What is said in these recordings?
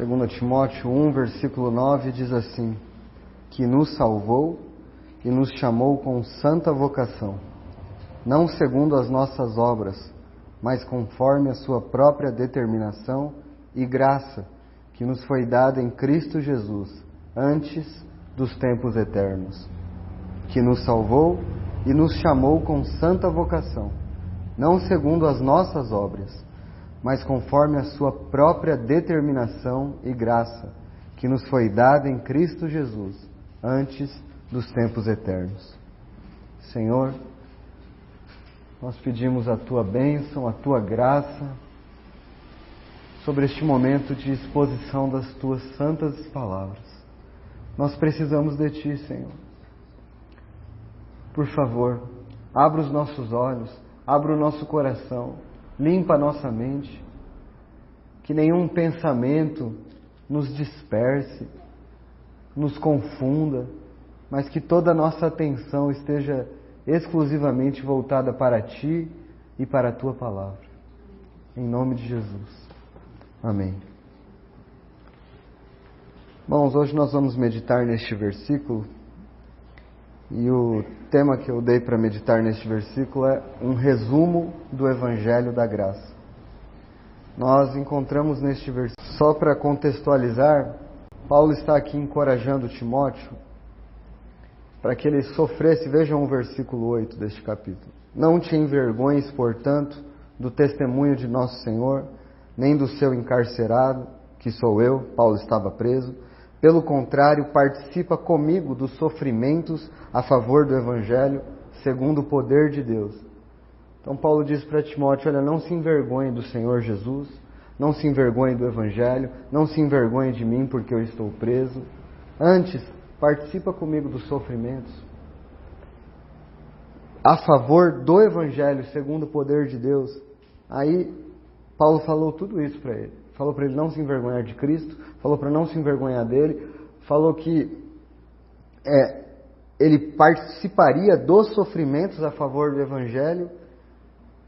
Segundo Timóteo 1, versículo 9, diz assim: que nos salvou e nos chamou com santa vocação, não segundo as nossas obras, mas conforme a sua própria determinação e graça, que nos foi dada em Cristo Jesus, antes dos tempos eternos. Que nos salvou e nos chamou com santa vocação, não segundo as nossas obras, mas conforme a sua própria determinação e graça, que nos foi dada em Cristo Jesus, antes dos tempos eternos. Senhor, nós pedimos a Tua bênção, a Tua graça, sobre este momento de exposição das Tuas santas palavras. Nós precisamos de Ti, Senhor. Por favor, abra os nossos olhos, abra o nosso coração, limpa a nossa mente, que nenhum pensamento nos disperse, nos confunda, mas que toda a nossa atenção esteja exclusivamente voltada para Ti e para a Tua palavra. Em nome de Jesus. Amém. Bom, hoje nós vamos meditar neste versículo, e o tema que eu dei para meditar neste versículo é um resumo do Evangelho da Graça. Nós encontramos neste versículo, só para contextualizar, Paulo está aqui encorajando Timóteo para que ele sofresse. Vejam o versículo 8 deste capítulo. Não te envergonhes, portanto, do testemunho de nosso Senhor, nem do seu encarcerado, que sou eu. Paulo estava preso. Pelo contrário, participa comigo dos sofrimentos a favor do Evangelho, segundo o poder de Deus. Então Paulo diz para Timóteo: olha, não se envergonhe do Senhor Jesus, não se envergonhe do Evangelho, não se envergonhe de mim porque eu estou preso. Antes, participa comigo dos sofrimentos a favor do Evangelho, segundo o poder de Deus. Aí Paulo falou tudo isso para ele. Falou para ele não se envergonhar de Cristo, falou para não se envergonhar dele, falou que ele participaria dos sofrimentos a favor do Evangelho,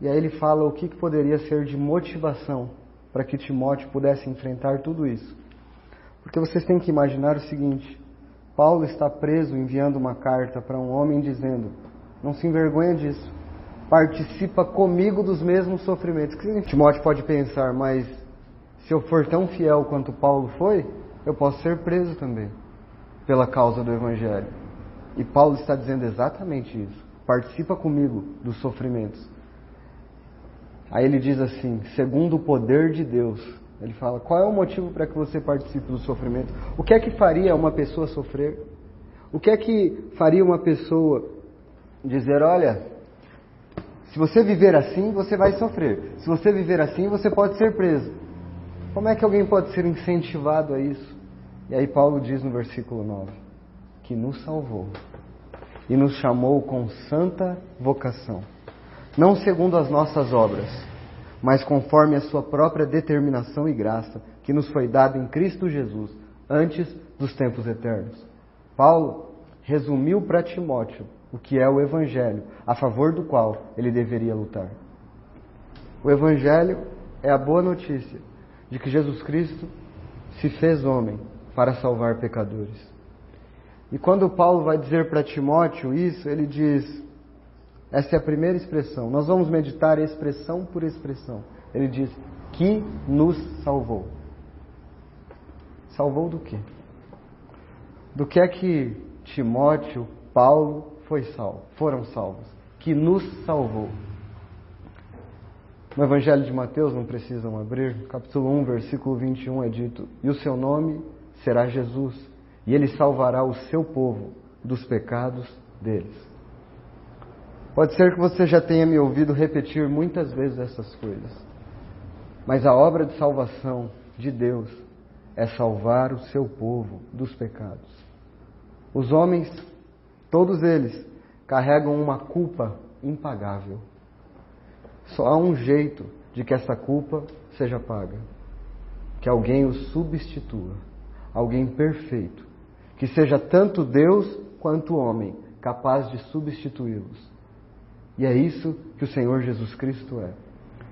e aí ele fala o que poderia ser de motivação para que Timóteo pudesse enfrentar tudo isso. Porque vocês têm que imaginar o seguinte: Paulo está preso enviando uma carta para um homem dizendo: não se envergonha disso, participa comigo dos mesmos sofrimentos. Que Timóteo pode pensar: mas se eu for tão fiel quanto Paulo foi, eu posso ser preso também pela causa do Evangelho. E Paulo está dizendo exatamente isso: participa comigo dos sofrimentos. Aí ele diz assim: segundo o poder de Deus. Ele fala: qual é o motivo para que você participe do sofrimento? O que é que faria uma pessoa sofrer? O que é que faria uma pessoa dizer: olha, se você viver assim, você vai sofrer. Se você viver assim, você pode ser preso. Como é que alguém pode ser incentivado a isso? E aí Paulo diz no versículo 9, que nos salvou e nos chamou com santa vocação, não segundo as nossas obras, mas conforme a sua própria determinação e graça, que nos foi dada em Cristo Jesus, antes dos tempos eternos. Paulo resumiu para Timóteo o que é o Evangelho, a favor do qual ele deveria lutar. O Evangelho é a boa notícia de que Jesus Cristo se fez homem para salvar pecadores. E quando Paulo vai dizer para Timóteo isso, ele diz, essa é a primeira expressão, nós vamos meditar expressão por expressão. Ele diz, que nos salvou. Salvou do quê? Do que é que Timóteo, Paulo foram salvos? Que nos salvou. No Evangelho de Mateus, não precisam abrir, capítulo 1, versículo 21 é dito: e o seu nome será Jesus, e ele salvará o seu povo dos pecados deles. Pode ser que você já tenha me ouvido repetir muitas vezes essas coisas, mas a obra de salvação de Deus é salvar o seu povo dos pecados. Os homens, todos eles, carregam uma culpa impagável. Só há um jeito de que essa culpa seja paga: que alguém o substitua, alguém perfeito, que seja tanto Deus quanto homem, capaz de substituí-los. E é isso que o Senhor Jesus Cristo é.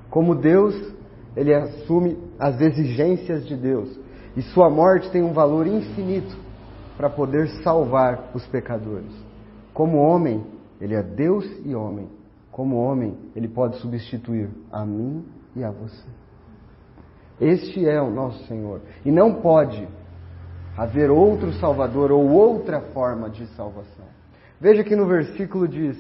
Como Deus, Ele assume as exigências de Deus. E sua morte tem um valor infinito para poder salvar os pecadores. Como homem, ele é Deus e homem. Como homem, ele pode substituir a mim e a você. Este é o nosso Senhor. E não pode haver outro Salvador ou outra forma de salvação. Veja que no versículo diz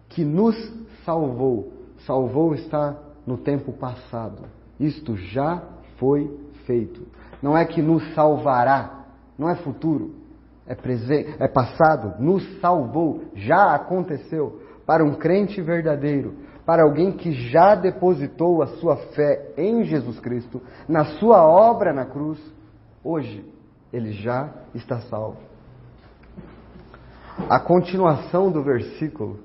que nos salvou. Salvou está no tempo passado. Isto já foi feito. Não é que nos salvará, não é futuro, é presente, é passado, nos salvou, já aconteceu. Para um crente verdadeiro, para alguém que já depositou a sua fé em Jesus Cristo, na sua obra na cruz, hoje ele já está salvo. A continuação do versículo,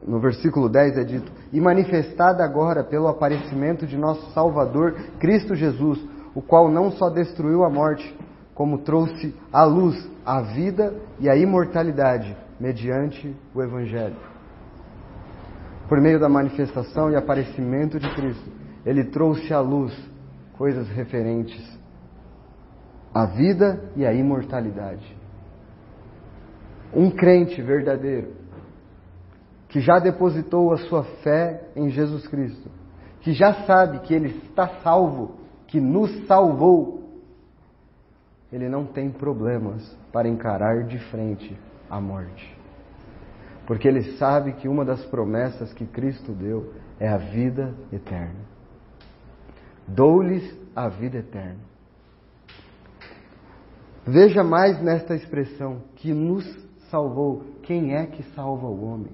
no versículo 10 é dito: e manifestada agora pelo aparecimento de nosso Salvador, Cristo Jesus, o qual não só destruiu a morte, como trouxe à luz a vida e a imortalidade, mediante o Evangelho. Por meio da manifestação e aparecimento de Cristo, Ele trouxe à luz coisas referentes à vida e à imortalidade. Um crente verdadeiro, que já depositou a sua fé em Jesus Cristo, que já sabe que Ele está salvo, que nos salvou, ele não tem problemas para encarar de frente a morte. Porque ele sabe que uma das promessas que Cristo deu é a vida eterna. Dou-lhes a vida eterna. Veja mais nesta expressão, que nos salvou. Quem é que salva o homem?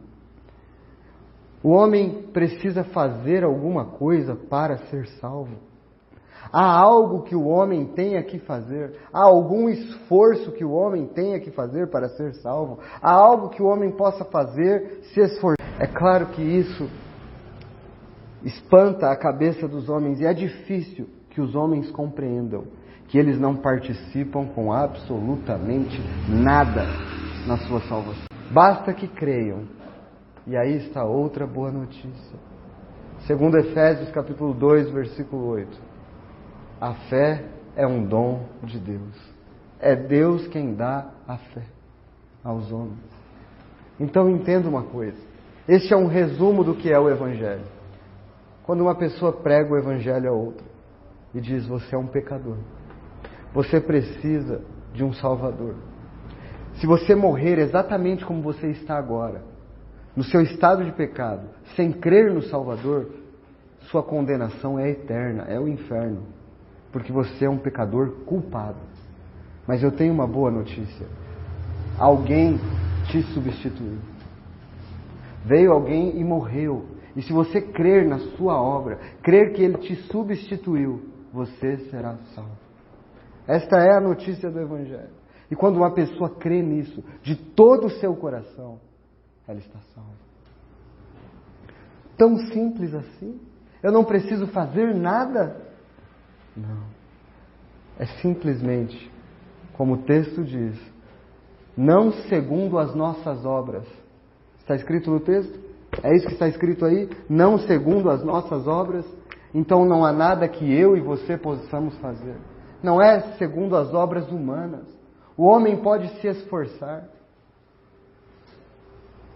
O homem precisa fazer alguma coisa para ser salvo. Há algo que o homem tenha que fazer? Há algum esforço que o homem tenha que fazer para ser salvo? Há algo que o homem possa fazer, se esforçar? É claro que isso espanta a cabeça dos homens e é difícil que os homens compreendam que eles não participam com absolutamente nada na sua salvação. Basta que creiam. E aí está outra boa notícia. Segundo Efésios capítulo 2, versículo 8. A fé é um dom de Deus. É Deus quem dá a fé aos homens. Então entenda uma coisa. Este é um resumo do que é o Evangelho. Quando uma pessoa prega o Evangelho a outra e diz: você é um pecador, você precisa de um Salvador. Se você morrer exatamente como você está agora, no seu estado de pecado, sem crer no Salvador, sua condenação é eterna, é o inferno. Porque você é um pecador culpado. Mas eu tenho uma boa notícia. Alguém te substituiu. Veio alguém e morreu. E se você crer na sua obra, crer que Ele te substituiu, você será salvo. Esta é a notícia do Evangelho. E quando uma pessoa crê nisso, de todo o seu coração, ela está salva. Tão simples assim? Eu não preciso fazer nada? Não. É simplesmente, como o texto diz, não segundo as nossas obras. Está escrito no texto? É isso que está escrito aí? Não segundo as nossas obras. Então não há nada que eu e você possamos fazer. Não é segundo as obras humanas. O homem pode se esforçar.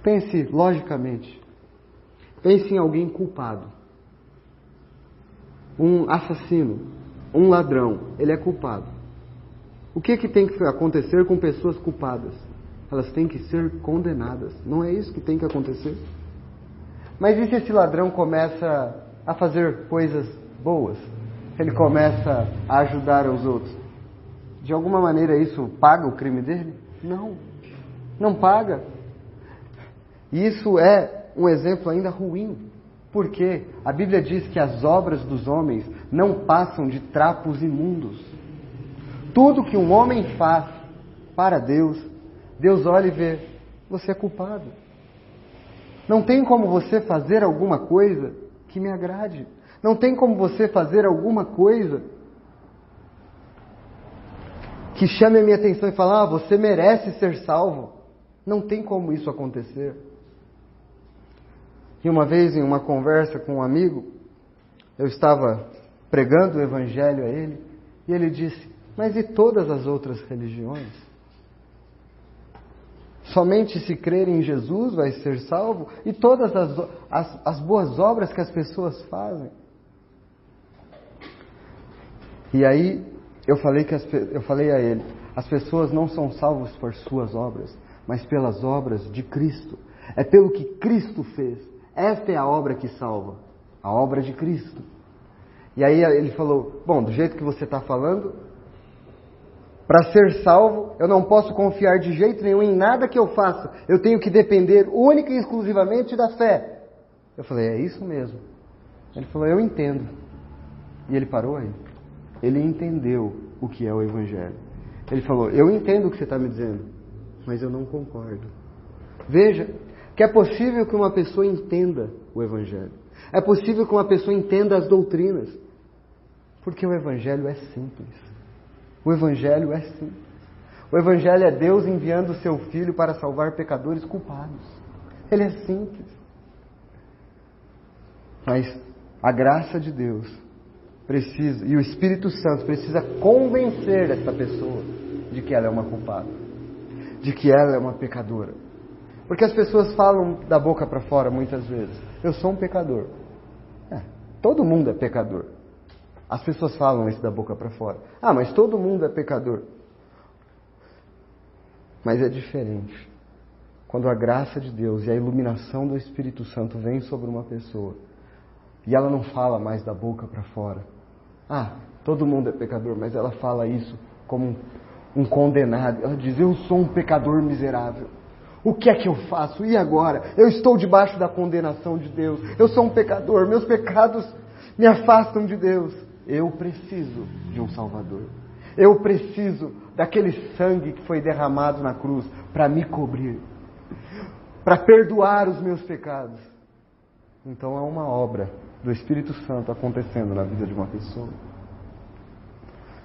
Pense logicamente. Pense em alguém culpado. Um assassino. Um ladrão, ele é culpado. O que tem que acontecer com pessoas culpadas? Elas têm que ser condenadas. Não é isso que tem que acontecer? Mas e se esse ladrão começa a fazer coisas boas? Ele começa a ajudar os outros? De alguma maneira isso paga o crime dele? Não. Não paga. E isso é um exemplo ainda ruim. Porque a Bíblia diz que as obras dos homens não passam de trapos imundos. Tudo que um homem faz para Deus, Deus olha e vê: você é culpado. Não tem como você fazer alguma coisa que me agrade. Não tem como você fazer alguma coisa que chame a minha atenção e falar: você merece ser salvo. Não tem como isso acontecer. E uma vez, em uma conversa com um amigo, eu estava pregando o Evangelho a ele, E ele disse, mas e todas as outras religiões? Somente se crer em Jesus vai ser salvo? E todas as boas obras que as pessoas fazem? E aí eu falei a ele, as pessoas não são salvas por suas obras, mas pelas obras de Cristo. É pelo que Cristo fez. Esta é a obra que salva, a obra de Cristo. E aí ele falou, bom, do jeito que você está falando, para ser salvo, eu não posso confiar de jeito nenhum em nada que eu faça. Eu tenho que depender única e exclusivamente da fé. Eu falei, é isso mesmo. Ele falou, eu entendo. E ele parou aí. Ele entendeu o que é o Evangelho. Ele falou, eu entendo o que você está me dizendo, mas eu não concordo. Veja, que é possível que uma pessoa entenda o Evangelho. É possível que uma pessoa entenda as doutrinas. Porque o Evangelho é simples. O Evangelho é simples. O Evangelho é Deus enviando o seu Filho para salvar pecadores culpados. Ele é simples. Mas a graça de Deus precisa, e o Espírito Santo precisa convencer essa pessoa de que ela é uma culpada. De que ela é uma pecadora. Porque as pessoas falam da boca para fora muitas vezes. Eu sou um pecador. Todo mundo é pecador. As pessoas falam isso da boca para fora. Ah, mas todo mundo é pecador. Mas é diferente. Quando a graça de Deus e a iluminação do Espírito Santo vem sobre uma pessoa e ela não fala mais da boca para fora. Ah, todo mundo é pecador, mas ela fala isso como um condenado. Ela diz, eu sou um pecador miserável. O que é que eu faço? E agora? Eu estou debaixo da condenação de Deus. Eu sou um pecador. Meus pecados me afastam de Deus. Eu preciso de um Salvador. Eu preciso daquele sangue que foi derramado na cruz para me cobrir. Para perdoar os meus pecados. Então é uma obra do Espírito Santo acontecendo na vida de uma pessoa.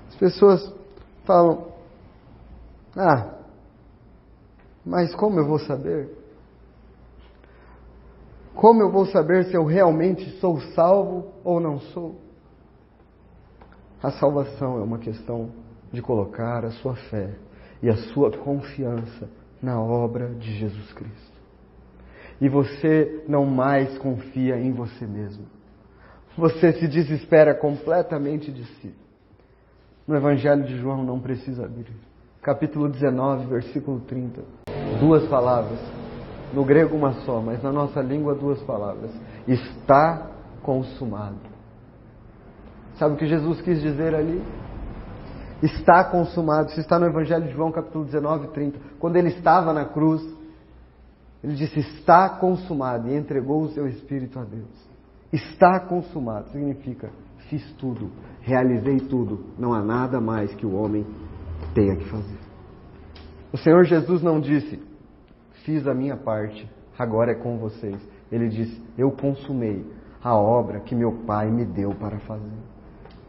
As pessoas falam, mas como eu vou saber? Como eu vou saber se eu realmente sou salvo ou não sou? A salvação é uma questão de colocar a sua fé e a sua confiança na obra de Jesus Cristo. E você não mais confia em você mesmo. Você se desespera completamente de si. No Evangelho de João não precisa abrir. Capítulo 19, versículo 30. 2 palavras. No grego uma só, mas na nossa língua 2 palavras. Está consumado. Sabe o que Jesus quis dizer ali? Está consumado. Isso está no Evangelho de João, capítulo 19, 30. Quando ele estava na cruz, ele disse, está consumado, e entregou o seu Espírito a Deus. Está consumado significa, fiz tudo, realizei tudo, não há nada mais que o homem tenha que fazer. O Senhor Jesus não disse, fiz a minha parte, agora é com vocês. Ele disse, eu consumei a obra que meu Pai me deu para fazer.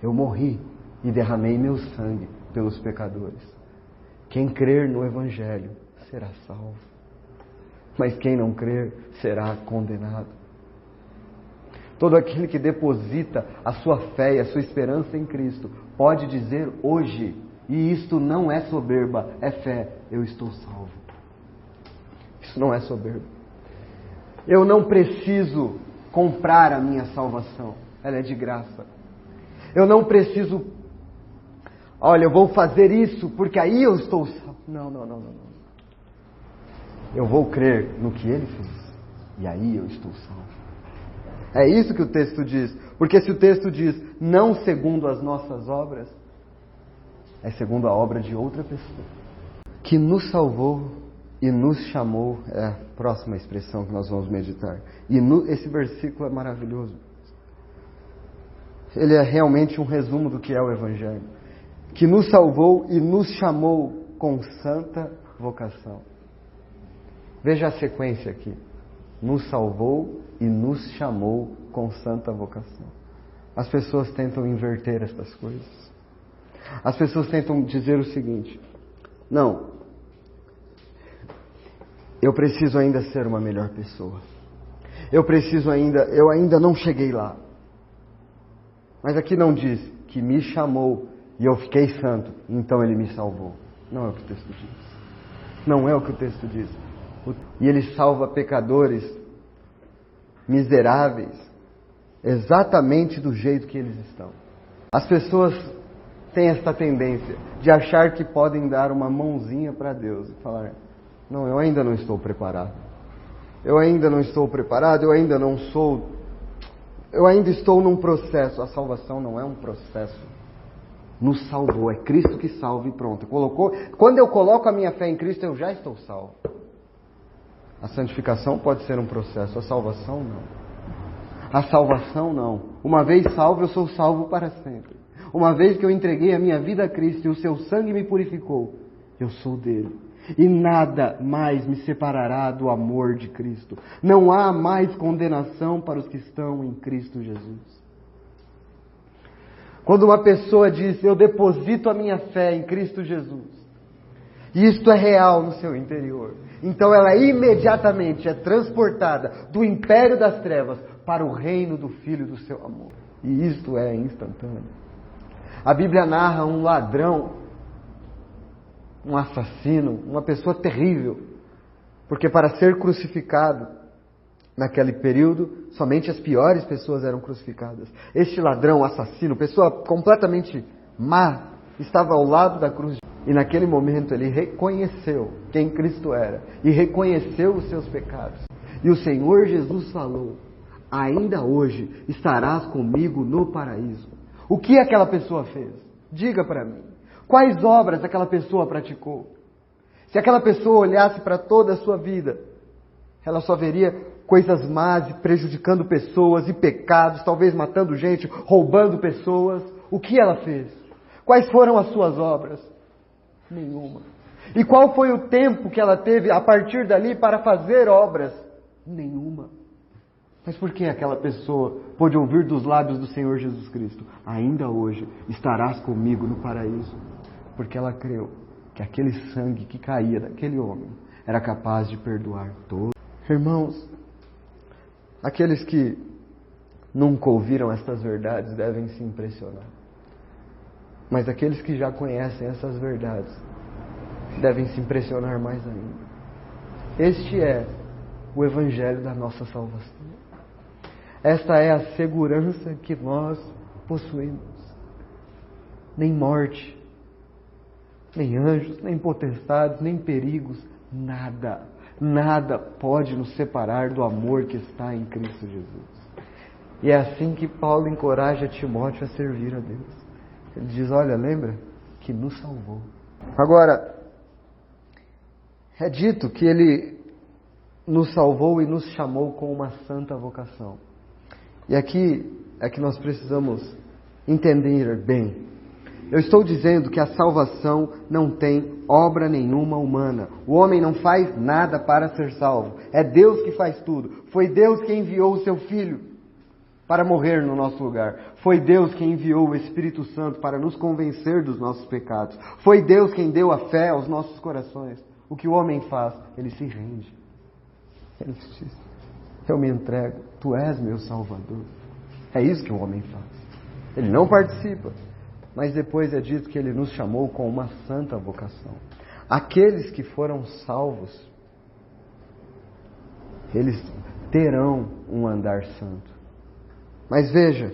Eu morri e derramei meu sangue pelos pecadores. Quem crer no Evangelho será salvo. Mas quem não crer será condenado. Todo aquele que deposita a sua fé e a sua esperança em Cristo pode dizer hoje, e isto não é soberba, é fé, eu estou salvo. Isso não é soberba. Eu não preciso comprar a minha salvação, ela é de graça. Eu não preciso, olha, eu vou fazer isso porque aí eu estou salvo. Não. Eu vou crer no que Ele fez, e aí eu estou salvo. É isso que o texto diz. Porque se o texto diz, não segundo as nossas obras, é segundo a obra de outra pessoa. Que nos salvou e nos chamou, é a próxima expressão que nós vamos meditar. E esse versículo é maravilhoso. Ele é realmente um resumo do que é o Evangelho. Que nos salvou e nos chamou com santa vocação. Veja a sequência aqui. Nos salvou e nos chamou com santa vocação. As pessoas tentam inverter estas coisas. As pessoas tentam dizer o seguinte, não, eu preciso ainda ser uma melhor pessoa. Eu ainda não cheguei lá. Mas aqui não diz que me chamou e eu fiquei santo, então Ele me salvou. Não é o que o texto diz. Não é o que o texto diz. E Ele salva pecadores miseráveis, exatamente do jeito que eles estão. As pessoas têm essa tendência de achar que podem dar uma mãozinha para Deus e falar: não, eu ainda não estou preparado. Eu ainda não estou preparado, eu ainda estou num processo. A salvação não é um processo. Nos salvou, é Cristo que salva e pronto. Quando eu coloco a minha fé em Cristo, eu já estou salvo. A santificação pode ser um processo, a salvação não. A salvação não. Uma vez salvo, eu sou salvo para sempre. Uma vez que eu entreguei a minha vida a Cristo e o seu sangue me purificou, eu sou dele. E nada mais me separará do amor de Cristo. Não há mais condenação para os que estão em Cristo Jesus. Quando uma pessoa diz: eu deposito a minha fé em Cristo Jesus, e isto é real no seu interior, então ela imediatamente é transportada do império das trevas para o reino do Filho do seu amor. E isto é instantâneo. A Bíblia narra um ladrão, um assassino, uma pessoa terrível, porque para ser crucificado, naquele período, somente as piores pessoas eram crucificadas. Este ladrão, assassino, pessoa completamente má, estava ao lado da cruz. E naquele momento ele reconheceu quem Cristo era e reconheceu os seus pecados. E o Senhor Jesus falou: ainda hoje estarás comigo no paraíso. O que aquela pessoa fez? Diga para mim. Quais obras aquela pessoa praticou? Se aquela pessoa olhasse para toda a sua vida, ela só veria coisas más e prejudicando pessoas e pecados, talvez matando gente, roubando pessoas. O que ela fez? Quais foram as suas obras? Nenhuma. E qual foi o tempo que ela teve a partir dali para fazer obras? Nenhuma. Mas por que aquela pessoa pôde ouvir dos lábios do Senhor Jesus Cristo: ainda hoje estarás comigo no paraíso? Porque ela creu que aquele sangue que caía daquele homem era capaz de perdoar todos. Irmãos, aqueles que nunca ouviram estas verdades devem se impressionar. Mas aqueles que já conhecem essas verdades devem se impressionar mais ainda. Este é o Evangelho da nossa salvação. Esta é a segurança que nós possuímos. Nem morte, nem anjos, nem potestades, nem perigos, nada pode nos separar do amor que está em Cristo Jesus. E é assim que Paulo encoraja Timóteo a servir a Deus. Ele diz: olha, lembra que nos salvou. Agora, é dito que Ele nos salvou e nos chamou com uma santa vocação. E aqui é que nós precisamos entender bem. Eu estou dizendo que a salvação não tem obra nenhuma humana. O homem não faz nada para ser salvo. É Deus que faz tudo. Foi Deus que enviou o seu Filho para morrer no nosso lugar. Foi Deus quem enviou o Espírito Santo para nos convencer dos nossos pecados. Foi Deus quem deu a fé aos nossos corações. O que o homem faz? Ele se rende. Ele diz: eu me entrego. Tu és meu Salvador. É isso que o homem faz. Ele não participa. Mas depois é dito que Ele nos chamou com uma santa vocação. Aqueles que foram salvos, eles terão um andar santo. Mas veja,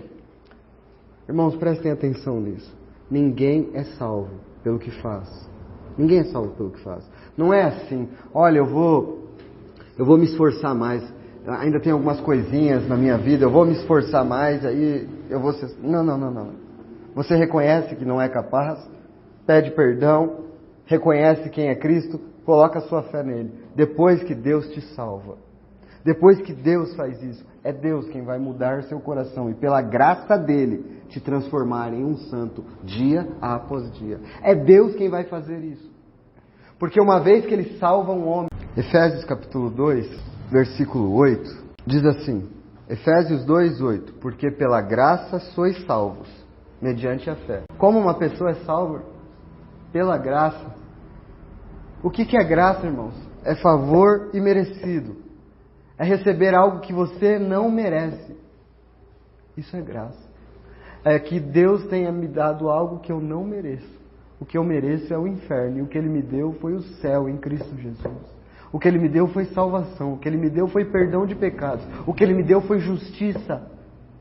irmãos, prestem atenção nisso. Ninguém é salvo pelo que faz. Ninguém é salvo pelo que faz. Não é assim: olha, eu vou me esforçar mais. Ainda tem algumas coisinhas na minha vida, eu vou me esforçar mais, aí eu vou ser... Não. Você reconhece que não é capaz, pede perdão, reconhece quem é Cristo, coloca a sua fé nele. Depois que Deus te salva, depois que Deus faz isso, é Deus quem vai mudar seu coração e pela graça dele te transformar em um santo dia após dia. É Deus quem vai fazer isso. Porque uma vez que Ele salva um homem... Efésios capítulo 2, versículo 8, diz assim: Efésios 2, 8: porque pela graça sois salvos, mediante a fé. Como uma pessoa é salva? Pela graça. O que é graça, irmãos? É favor imerecido. É receber algo que você não merece. Isso é graça. é que Deus tenha me dado algo que eu não mereço. O que eu mereço é o inferno, e o que Ele me deu foi o céu em Cristo Jesus. O que Ele me deu foi salvação, o que Ele me deu foi perdão de pecados, o que Ele me deu foi justiça,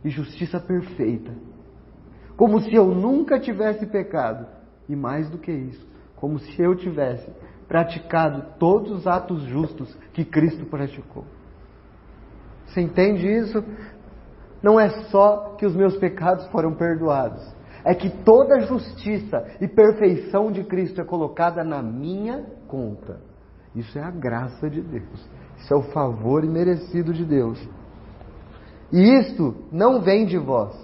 e justiça perfeita. Como se eu nunca tivesse pecado, e mais do que isso, como se eu tivesse praticado todos os atos justos que Cristo praticou. Você entende isso? Não é só que os meus pecados foram perdoados, é que toda a justiça e perfeição de Cristo é colocada na minha conta. Isso é a graça de Deus. Isso é o favor imerecido de Deus. E isto não vem de vós.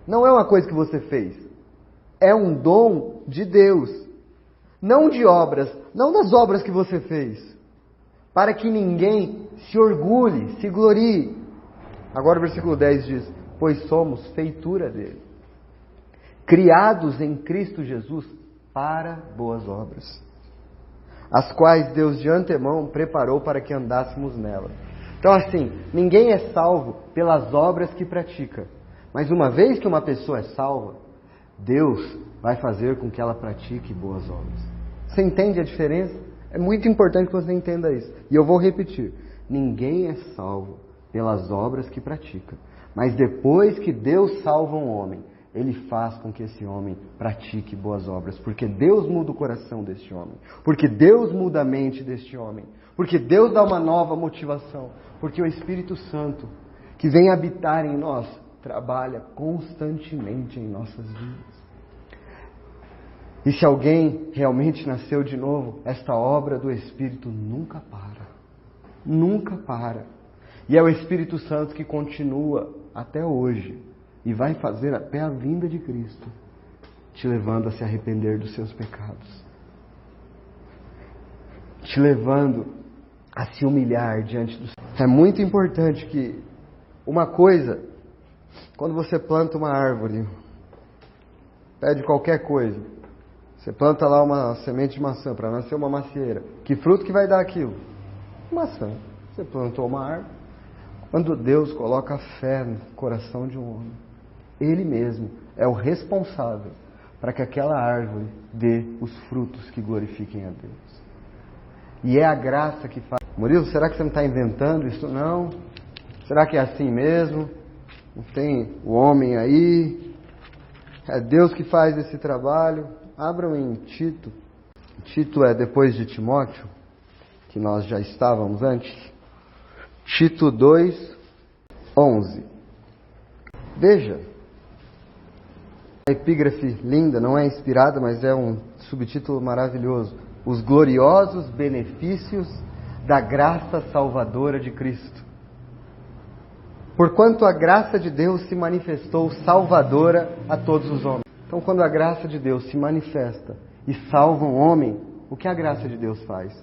Não é uma coisa que você fez. É um dom de Deus. Não de obras, não das obras que você fez. Para que ninguém se orgulhe, se glorie. Agora o versículo 10 diz: pois somos feitura dele, criados em Cristo Jesus para boas obras, as quais Deus de antemão preparou para que andássemos nelas. Então assim, ninguém é salvo pelas obras que pratica. Mas uma vez que uma pessoa é salva, Deus vai fazer com que ela pratique boas obras. Você entende a diferença? É muito importante que você entenda isso. E eu vou repetir. Ninguém é salvo pelas obras que pratica. Mas depois que Deus salva um homem, Ele faz com que esse homem pratique boas obras. Porque Deus muda o coração deste homem. Porque Deus muda a mente deste homem. Porque Deus dá uma nova motivação. Porque o Espírito Santo, que vem habitar em nós, trabalha constantemente em nossas vidas. E se alguém realmente nasceu de novo, esta obra do Espírito nunca para. Nunca para. E é o Espírito Santo que continua até hoje e vai fazer até a vinda de Cristo, te levando a se arrepender dos seus pecados, te levando a se humilhar diante do Senhor. É muito importante que uma coisa, quando você planta uma árvore, pede qualquer coisa, você planta lá uma semente de maçã para nascer uma macieira, que fruto que vai dar aquilo? Maçã. Você plantou uma árvore. Quando Deus coloca fé no coração de um homem, Ele mesmo é o responsável para que aquela árvore dê os frutos que glorifiquem a Deus. E é a graça que faz. Murilo, será que você não está inventando isso? Não. Será que é assim mesmo? Não tem o homem aí? É Deus que faz esse trabalho. Abram em Tito. Tito é depois de Timóteo, que nós já estávamos antes. Tito 2:11. Veja, a epígrafe linda, não é inspirada, mas é um subtítulo maravilhoso. Os gloriosos benefícios da graça salvadora de Cristo. Porquanto a graça de Deus se manifestou salvadora a todos os homens. Então, quando a graça de Deus se manifesta e salva um homem, o que a graça de Deus faz?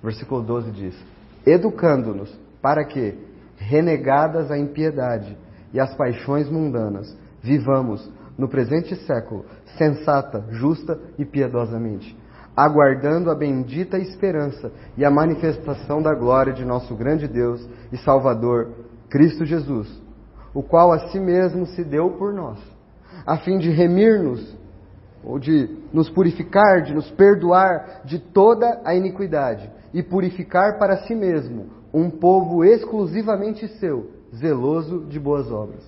Versículo 12 diz: educando-nos para que, renegadas a impiedade e as paixões mundanas, vivamos no presente século sensata, justa e piedosamente, aguardando a bendita esperança e a manifestação da glória de nosso grande Deus e Salvador, Cristo Jesus, o qual a si mesmo se deu por nós, a fim de remir-nos, ou de nos purificar, de nos perdoar de toda a iniquidade, e purificar para si mesmo um povo exclusivamente seu, zeloso de boas obras.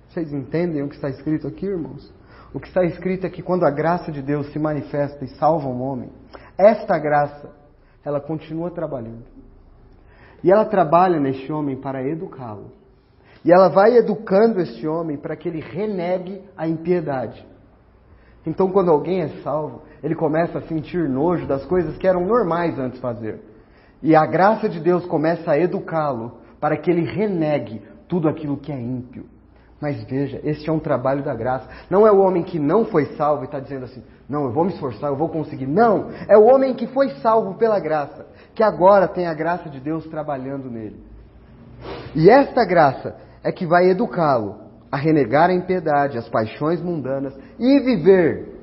Vocês entendem o que está escrito aqui, irmãos? O que está escrito é que quando a graça de Deus se manifesta e salva um homem, esta graça, ela continua trabalhando. E ela trabalha neste homem para educá-lo. E ela vai educando este homem para que ele renegue a impiedade. Então, quando alguém é salvo, ele começa a sentir nojo das coisas que eram normais antes de fazer. E a graça de Deus começa a educá-lo para que ele renegue tudo aquilo que é ímpio. Mas veja, este é um trabalho da graça. Não é o homem que não foi salvo e está dizendo assim, não, eu vou me esforçar, eu vou conseguir. Não, é o homem que foi salvo pela graça, que agora tem a graça de Deus trabalhando nele. E esta graça é que vai educá-lo a renegar a impiedade, as paixões mundanas e viver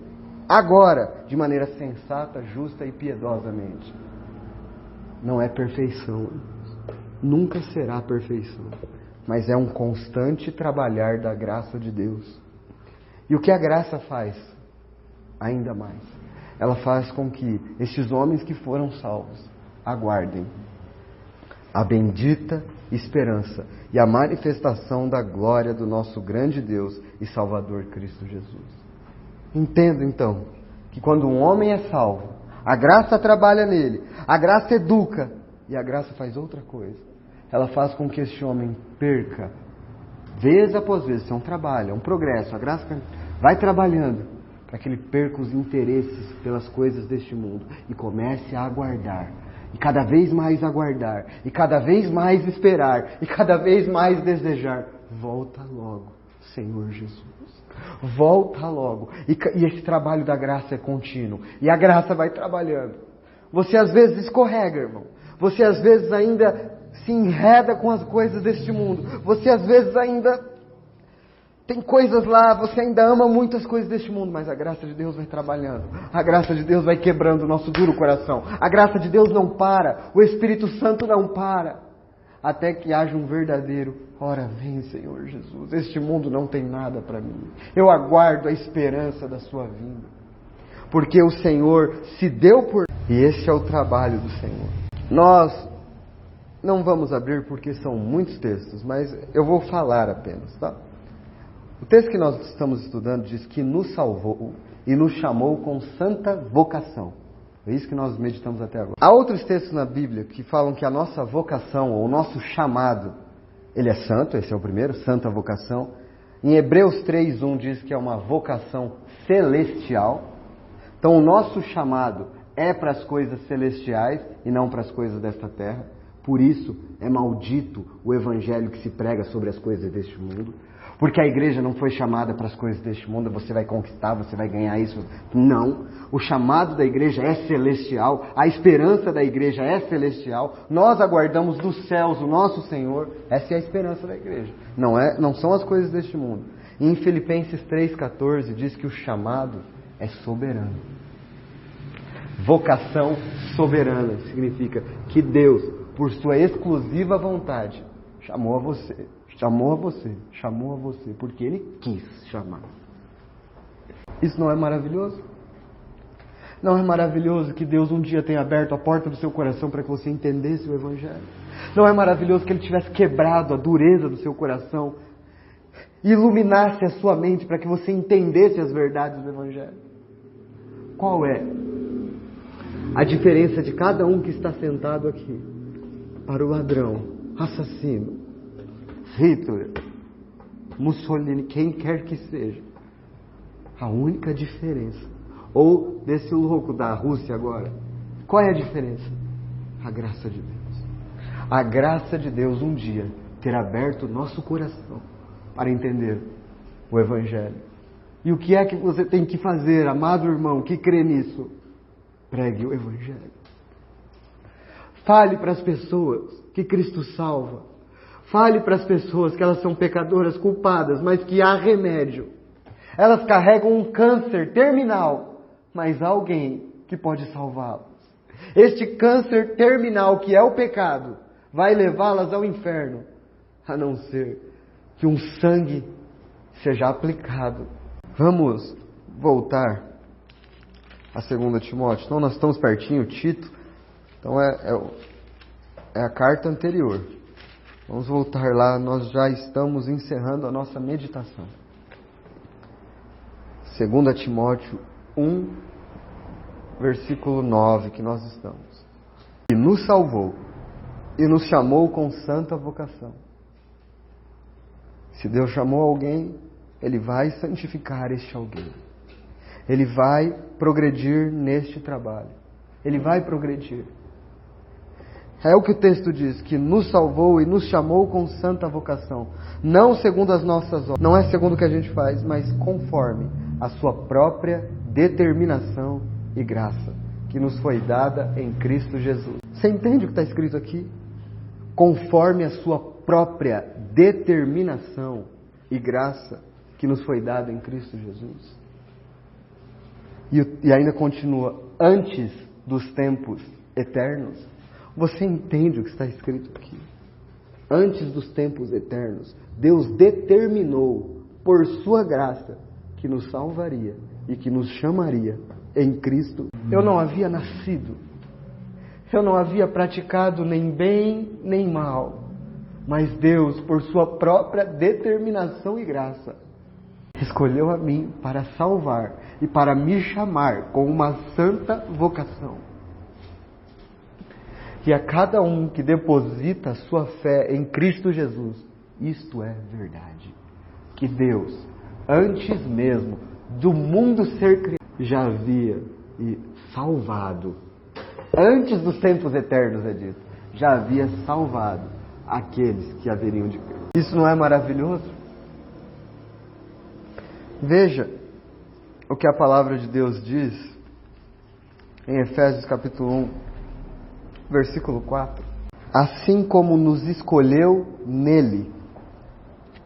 agora de maneira sensata, justa e piedosamente. Não é perfeição, nunca será perfeição, mas é um constante trabalhar da graça de Deus. E o que a graça faz? Ainda mais. Ela faz com que estes homens que foram salvos aguardem a bendita esperança e a manifestação da glória do nosso grande Deus e Salvador Cristo Jesus. Entenda então que quando um homem é salvo, a graça trabalha nele, a graça educa e a graça faz outra coisa. Ela faz com que este homem perca, vez após vez, isso é um trabalho, é um progresso, a graça vai trabalhando para que ele perca os interesses pelas coisas deste mundo e comece a aguardar. E cada vez mais aguardar, e cada vez mais esperar, e cada vez mais desejar. Volta logo, Senhor Jesus. Volta logo. E esse trabalho da graça é contínuo. E a graça vai trabalhando. Você às vezes escorrega, irmão. Você às vezes ainda se enreda com as coisas deste mundo. Você às vezes ainda tem coisas lá, você ainda ama muito as coisas deste mundo, mas a graça de Deus vai trabalhando. A graça de Deus vai quebrando o nosso duro coração. A graça de Deus não para. O Espírito Santo não para. Até que haja um verdadeiro, ora vem, Senhor Jesus. Este mundo não tem nada para mim. Eu aguardo a esperança da sua vinda. Porque o Senhor se deu por... E esse é o trabalho do Senhor. Nós não vamos abrir porque são muitos textos, mas eu vou falar apenas, tá? O texto que nós estamos estudando diz que nos salvou e nos chamou com santa vocação. É isso que nós meditamos até agora. Há outros textos na Bíblia que falam que a nossa vocação, ou o nosso chamado, ele é santo, esse é o primeiro, santa vocação. Em Hebreus 3:1 diz que é uma vocação celestial. Então o nosso chamado é para as coisas celestiais e não para as coisas desta terra. Por isso é maldito o evangelho que se prega sobre as coisas deste mundo. Porque a igreja não foi chamada para as coisas deste mundo, você vai conquistar, você vai ganhar isso. Não. O chamado da igreja é celestial, a esperança da igreja é celestial. Nós aguardamos dos céus o nosso Senhor. Essa é a esperança da igreja. Não são as coisas deste mundo. E em Filipenses 3,14 diz que o chamado é soberano. Vocação soberana significa que Deus, por sua exclusiva vontade, chamou a você, porque Ele quis chamar. Isso não é maravilhoso? Não é maravilhoso que Deus um dia tenha aberto a porta do seu coração para que você entendesse o Evangelho? Não é maravilhoso que Ele tivesse quebrado a dureza do seu coração e iluminasse a sua mente para que você entendesse as verdades do Evangelho? Qual é a diferença de cada um que está sentado aqui para o ladrão, assassino, Hitler, Mussolini, quem quer que seja? A única diferença, ou desse louco da Rússia agora, qual é a diferença? A graça de Deus. A graça de Deus um dia ter aberto o nosso coração para entender o Evangelho. E o que é que você tem que fazer, amado irmão, que crê nisso? Pregue o Evangelho. Fale para as pessoas que Cristo salva. Fale para as pessoas que elas são pecadoras culpadas, mas que há remédio. Elas carregam um câncer terminal, mas há alguém que pode salvá-las. Este câncer terminal, que é o pecado, vai levá-las ao inferno, a não ser que um sangue seja aplicado. Vamos voltar a 2 Timóteo. Então nós estamos pertinho, Tito. Então é a carta anterior. Vamos voltar lá, nós já estamos encerrando a nossa meditação. 2 Timóteo 1, versículo 9, que nós estamos. E nos salvou, e nos chamou com santa vocação. Se Deus chamou alguém, Ele vai santificar este alguém. Ele vai progredir neste trabalho. Ele vai progredir. É o que o texto diz, que nos salvou e nos chamou com santa vocação. Não segundo as nossas obras, não é segundo o que a gente faz, mas conforme a sua própria determinação e graça, que nos foi dada em Cristo Jesus. Você entende o que está escrito aqui? Conforme a sua própria determinação e graça, que nos foi dada em Cristo Jesus. E ainda continua, antes dos tempos eternos. Você entende o que está escrito aqui? Antes dos tempos eternos, Deus determinou, por sua graça, que nos salvaria e que nos chamaria em Cristo. Eu não havia nascido, eu não havia praticado nem bem nem mal, mas Deus, por sua própria determinação e graça, escolheu a mim para salvar e para me chamar com uma santa vocação. E a cada um que deposita sua fé em Cristo Jesus, isto é verdade. Que Deus, antes mesmo do mundo ser criado, já havia salvado. Antes dos tempos eternos, é dito, já havia salvado aqueles que haveriam de crer. Isso não é maravilhoso? Veja o que a palavra de Deus diz em Efésios capítulo 1, versículo 4. Assim como nos escolheu nele,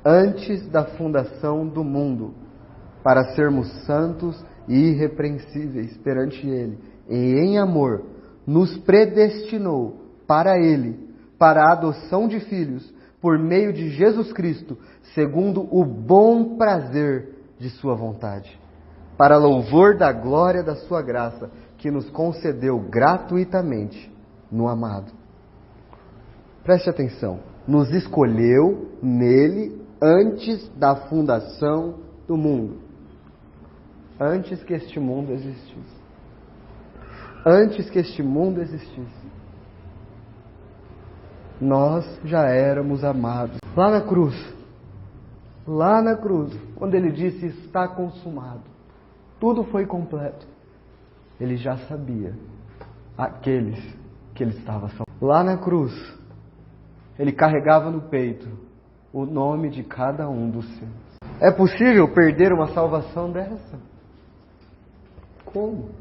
antes da fundação do mundo, para sermos santos e irrepreensíveis perante ele, e em amor nos predestinou para ele, para a adoção de filhos, por meio de Jesus Cristo, segundo o bom prazer de sua vontade, para louvor da glória da sua graça, que nos concedeu gratuitamente no amado. Preste atenção. Nos escolheu nele antes da fundação do mundo. Antes que este mundo existisse. Antes que este mundo existisse. Nós já éramos amados. Lá na cruz, quando ele disse está consumado, tudo foi completo, ele já sabia aqueles que ele estava salvando. Lá na cruz, ele carregava no peito o nome de cada um dos seus. É possível perder uma salvação dessa? Como?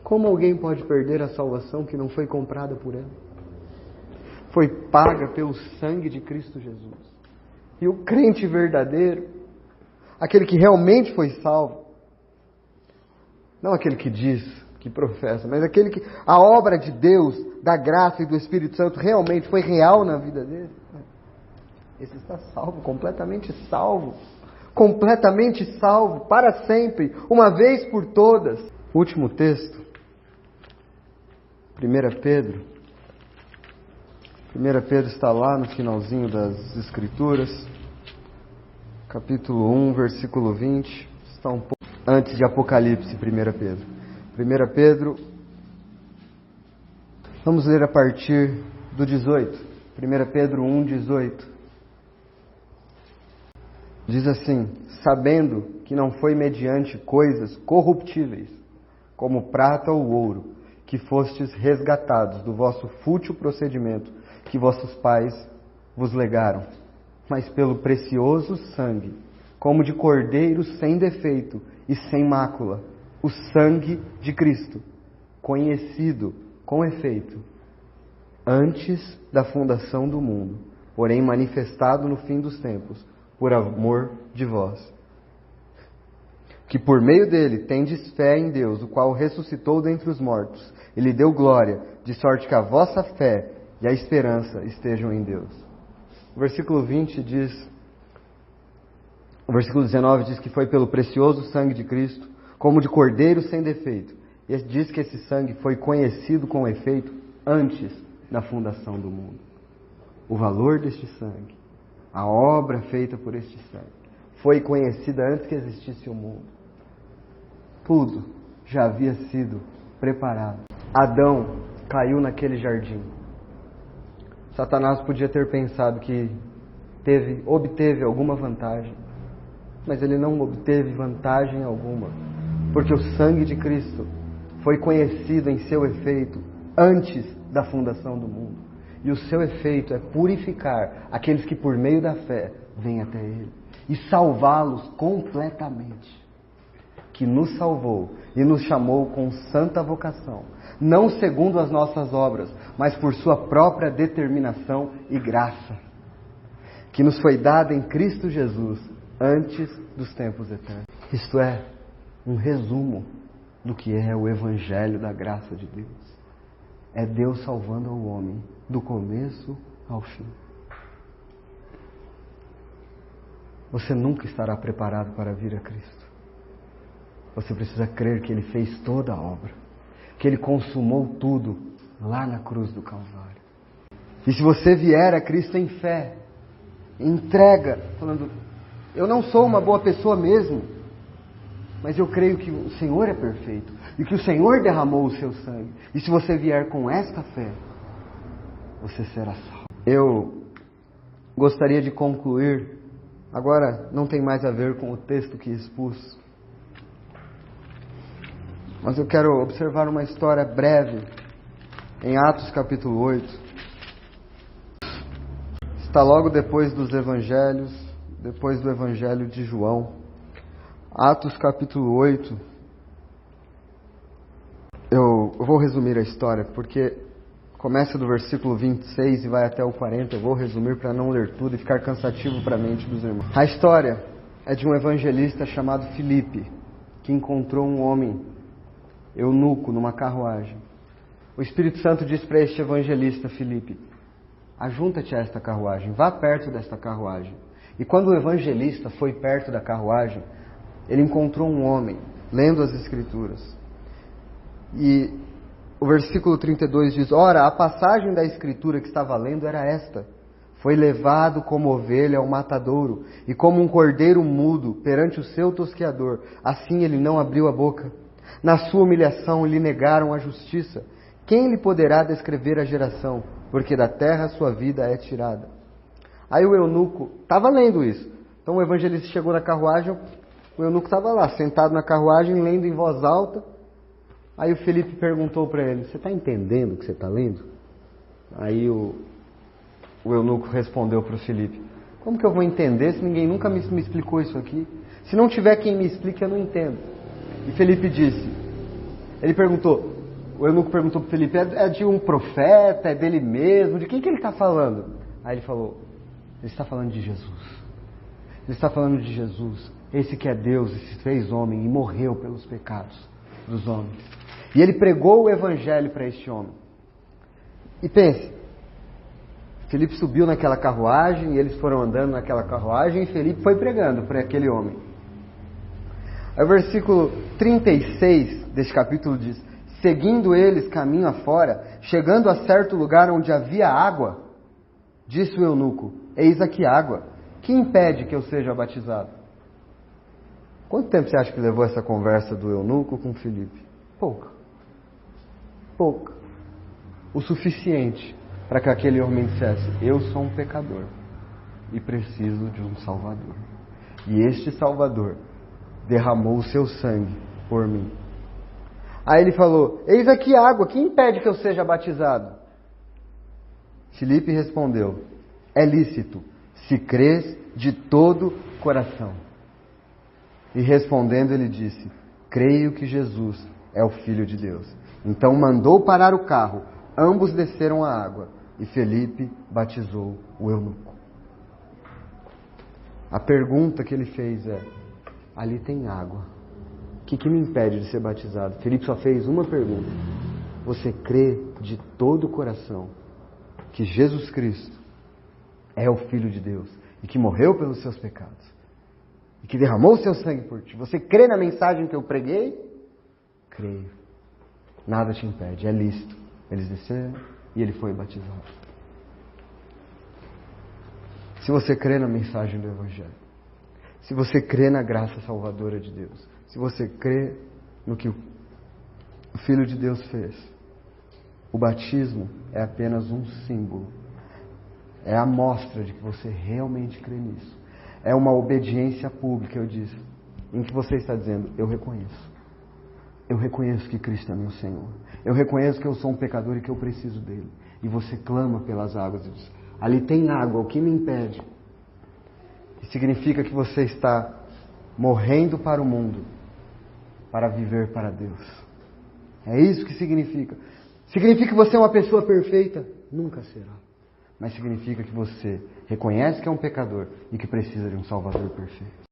Como alguém pode perder a salvação que não foi comprada por ele? Foi paga pelo sangue de Cristo Jesus. E o crente verdadeiro, aquele que realmente foi salvo, não aquele que diz, que professa, mas aquele que a obra de Deus, da graça e do Espírito Santo realmente foi real na vida dele, esse está salvo, completamente salvo, para sempre, uma vez por todas. Último texto, 1 Pedro. 1 Pedro está lá no finalzinho das Escrituras, capítulo 1, versículo 20, está um pouco antes de Apocalipse, 1 Pedro. 1 Pedro, vamos ler a partir do 18, 1 Pedro 1, 18. Diz assim: sabendo que não foi mediante coisas corruptíveis, como prata ou ouro, que fostes resgatados do vosso fútil procedimento que vossos pais vos legaram, mas pelo precioso sangue, como de cordeiro sem defeito e sem mácula, o sangue de Cristo, conhecido com efeito antes da fundação do mundo, porém manifestado no fim dos tempos, por amor de vós, que por meio dele tendes fé em Deus, o qual ressuscitou dentre os mortos, e lhe deu glória, de sorte que a vossa fé e a esperança estejam em Deus. O versículo 20 diz, o versículo 19 diz que foi pelo precioso sangue de Cristo, como de cordeiro sem defeito. E diz que esse sangue foi conhecido com efeito antes da fundação do mundo. O valor deste sangue, a obra feita por este sangue, foi conhecida antes que existisse o mundo. Tudo já havia sido preparado. Adão caiu naquele jardim. Satanás podia ter pensado que obteve alguma vantagem, mas ele não obteve vantagem alguma, porque o sangue de Cristo foi conhecido em seu efeito antes da fundação do mundo. E o seu efeito é purificar aqueles que por meio da fé vêm até Ele e salvá-los completamente. Que nos salvou e nos chamou com santa vocação, não segundo as nossas obras, mas por sua própria determinação e graça, que nos foi dada em Cristo Jesus antes dos tempos eternos. Isto é um resumo do que é o Evangelho da graça de Deus. É Deus salvando o homem do começo ao fim. Você nunca estará preparado para vir a Cristo. Você precisa crer que Ele fez toda a obra, que Ele consumou tudo lá na cruz do Calvário. E se você vier a Cristo em fé, entrega, falando, eu não sou uma boa pessoa mesmo, mas eu creio que o Senhor é perfeito e que o Senhor derramou o seu sangue. E se você vier com esta fé, você será salvo. Eu gostaria de concluir, agora não tem mais a ver com o texto que expus, mas eu quero observar uma história breve em Atos capítulo 8. Está logo depois dos evangelhos, depois do evangelho de João. Atos capítulo 8. Eu vou resumir a história, porque começa do versículo 26 e vai até o 40. Eu vou resumir para não ler tudo e ficar cansativo para a mente dos irmãos. A história é de um evangelista chamado Filipe, que encontrou um homem eunuco numa carruagem. O Espírito Santo disse para este evangelista Filipe, ajunta-te a esta carruagem, vá perto desta carruagem. E quando o evangelista foi perto da carruagem, ele encontrou um homem, lendo as Escrituras. E o versículo 32 diz, ora, a passagem da Escritura que estava lendo era esta. Foi levado como ovelha ao matadouro, e como um cordeiro mudo perante o seu tosqueador, assim ele não abriu a boca. Na sua humilhação lhe negaram a justiça. Quem lhe poderá descrever a geração? Porque da terra sua vida é tirada. Aí o eunuco estava lendo isso. Então o evangelista chegou na carruagem, o eunuco estava lá, sentado na carruagem, lendo em voz alta. Aí o Filipe perguntou para ele, você está entendendo o que você está lendo? Aí o eunuco respondeu para o Filipe, como que eu vou entender se ninguém nunca me explicou isso aqui? Se não tiver quem me explique, eu não entendo. E Filipe disse, o eunuco perguntou para o Filipe, é de um profeta, é dele mesmo, de quem que ele está falando? Aí ele falou, ele está falando de Jesus. Ele está falando de Jesus, esse que é Deus e se fez homem e morreu pelos pecados dos homens. E ele pregou o evangelho para este homem. E pense, Filipe subiu naquela carruagem, e eles foram andando naquela carruagem, e Filipe foi pregando para aquele homem. Aí o versículo 36 deste capítulo diz, seguindo eles caminho afora, chegando a certo lugar onde havia água, disse o eunuco, eis aqui água, que impede que eu seja batizado? Quanto tempo você acha que levou essa conversa do eunuco com Filipe? Pouca. O suficiente para que aquele homem dissesse, eu sou um pecador e preciso de um Salvador. E este Salvador derramou o seu sangue por mim. Aí ele falou, eis aqui água, que impede que eu seja batizado? Filipe respondeu, é lícito, se crês de todo coração. E respondendo ele disse, creio que Jesus é o Filho de Deus. Então mandou parar o carro, ambos desceram a água e Filipe batizou o eunuco. A pergunta que ele fez é, ali tem água, o que me impede de ser batizado? Filipe só fez uma pergunta, você crê de todo o coração que Jesus Cristo é o Filho de Deus e que morreu pelos seus pecados e que derramou o seu sangue por ti? Você crê na mensagem que eu preguei? Creio. Nada te impede, é lícito. Eles desceram e ele foi batizado. Se você crê na mensagem do Evangelho, se você crê na graça salvadora de Deus, se você crê no que o Filho de Deus fez, o batismo é apenas um símbolo. É a mostra de que você realmente crê nisso. É uma obediência pública, eu disse, em que você está dizendo, eu reconheço. Eu reconheço que Cristo é meu Senhor. Eu reconheço que eu sou um pecador e que eu preciso dele. E você clama pelas águas e diz, ali tem água, o que me impede? E significa que você está morrendo para o mundo, para viver para Deus. É isso que significa. Significa que você é uma pessoa perfeita? Nunca será. Mas significa que você reconhece que é um pecador e que precisa de um Salvador perfeito.